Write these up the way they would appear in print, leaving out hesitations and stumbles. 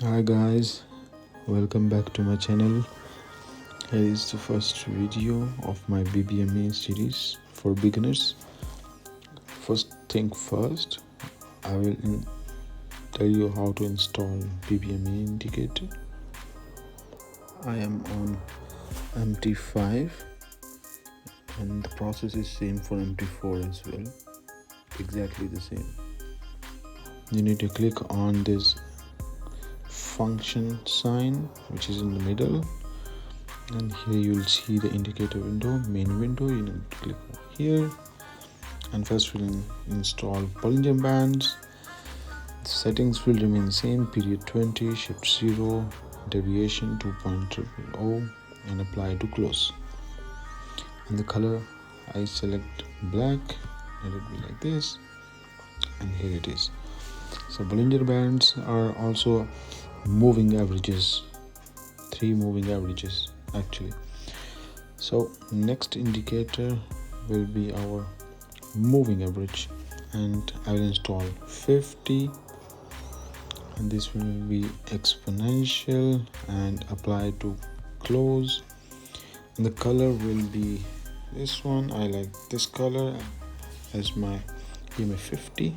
Hi guys, welcome back to my channel. Here is the first video of my BBMA series for beginners. First thing first, I will tell you how to install BBMA indicator. I am on MT5 and the process is same for MT4 as well, exactly the same. You need to click on this function sign which is in the middle, and here you will see the indicator window, main window. You need to click here, and first we'll install Bollinger Bands. The settings will remain same: period 20, shift 0, deviation 2.0, and apply to close. And the color, I select black, let it be like this, and here it is. So Bollinger Bands are also moving averages, 3 moving averages actually. So next indicator will be our moving average, and I will install 50, and this will be exponential and apply to close. And the color will be this one. I like this color as my EMA 50,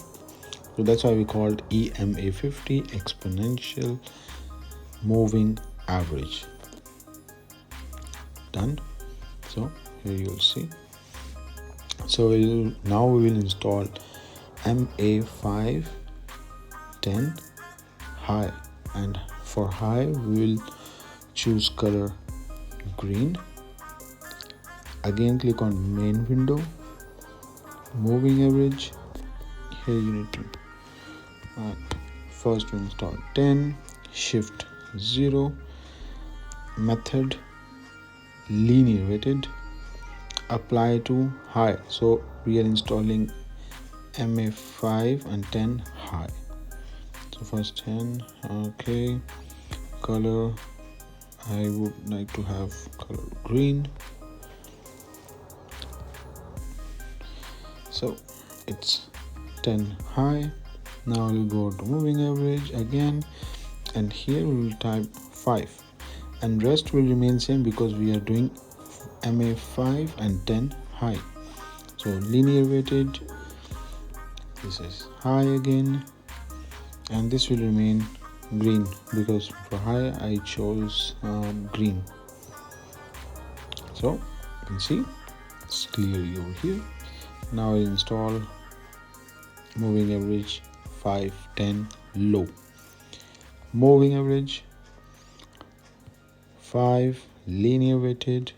so that's why we called EMA 50, exponential moving average. Done. So here you will see. So now we will install MA5 10 high, and for high we will choose color green. Again click on main window, moving average. Here you need to first install 10, shift 0, method linear weighted, apply to high. So we are installing MA5 and 10 high. So first 10, okay. Color, I would like to have color green. So it's 10 high. Now we'll go to moving average again, and here we will type 5, and rest will remain same because we are doing MA5 and 10 high. So linear weighted, this is high again, and this will remain green because for high I chose green. So you can see it's clearly over here. Now I install moving average 5, 10 low, moving average 5 linear weighted,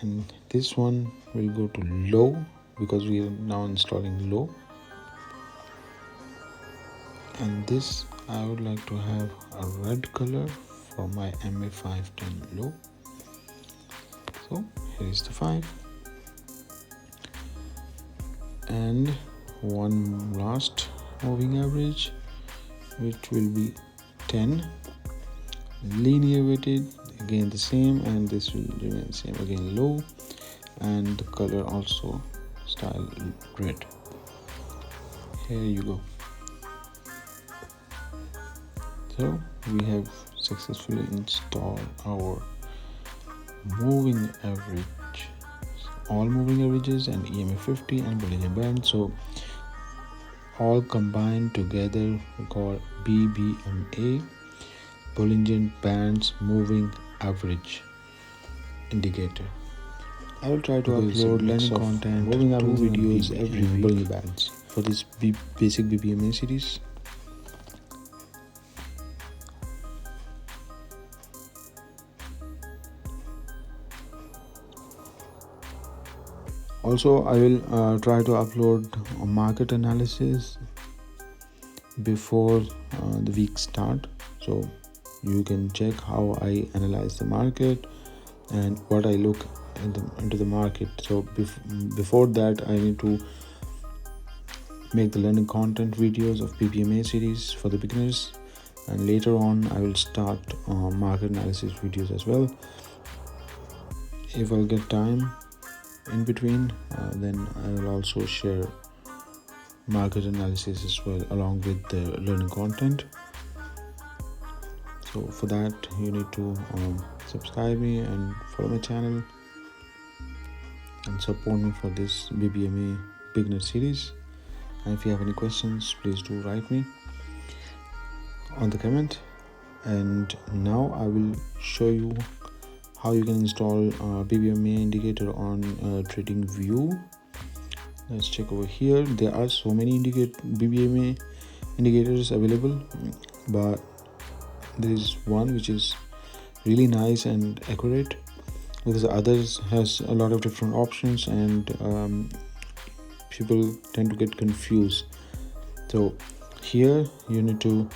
and this one will go to low because we are now installing low. And this I would like to have a red color for my MA5 10 low. So here is the 5, and one last moving average which will be 10 linear weighted, again the same, and this will remain same again low, and the color also style red. Here you go. So we have successfully installed our moving average, all moving averages, and EMA 50 and Bollinger Band. So all combined together we call BBMA, Bollinger Bands moving average indicator. I will try to upload learning content, moving average videos every week Bollinger Bands for this basic BBMA series. Also, I will try to upload a market analysis before the week start, so you can check how I analyze the market and what I look into the market. So before that, I need to make the learning content videos of BBMA series for the beginners, and later on I will start market analysis videos as well. If I'll get time in between, then I will also share market analysis as well along with the learning content. So for that you need to subscribe me and follow my channel and support me for this BBMA beginner series. And if you have any questions, please do write me on the comment. And now I will show you how you can install BBMA indicator on TradingView. Let's check over here. There are so many BBMA indicators available, but there is one which is really nice and accurate, because others has a lot of different options, and people tend to get confused. So here you need to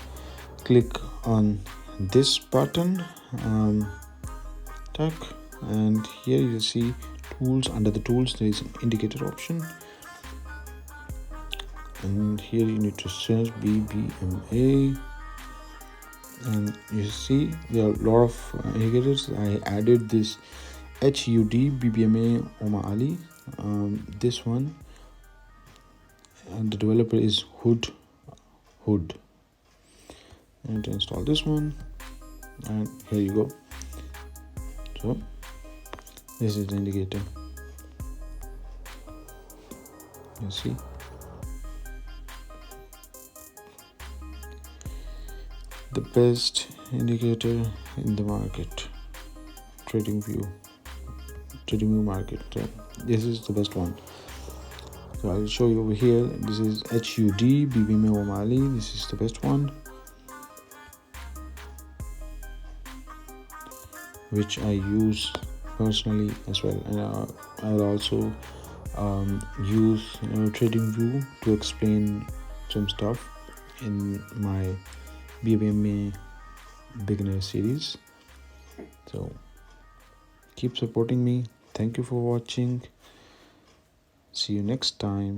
click on this button, and here you see tools. Under the tools there is an indicator option, and here you need to search BBMA, and you see there are a lot of indicators. I added this HUD BBMA Ali, this one, and the developer is Hood. And to install this one, and here you go. So this is the indicator. You see, the best indicator in the market, TradingView market. So this is the best one. So I'll show you over here. This is HUD BBMA Ali. This is the best one, which I use personally as well, and I'll also use TradingView to explain some stuff in my BBMA beginner series. So keep supporting me. Thank you for watching. See you next time.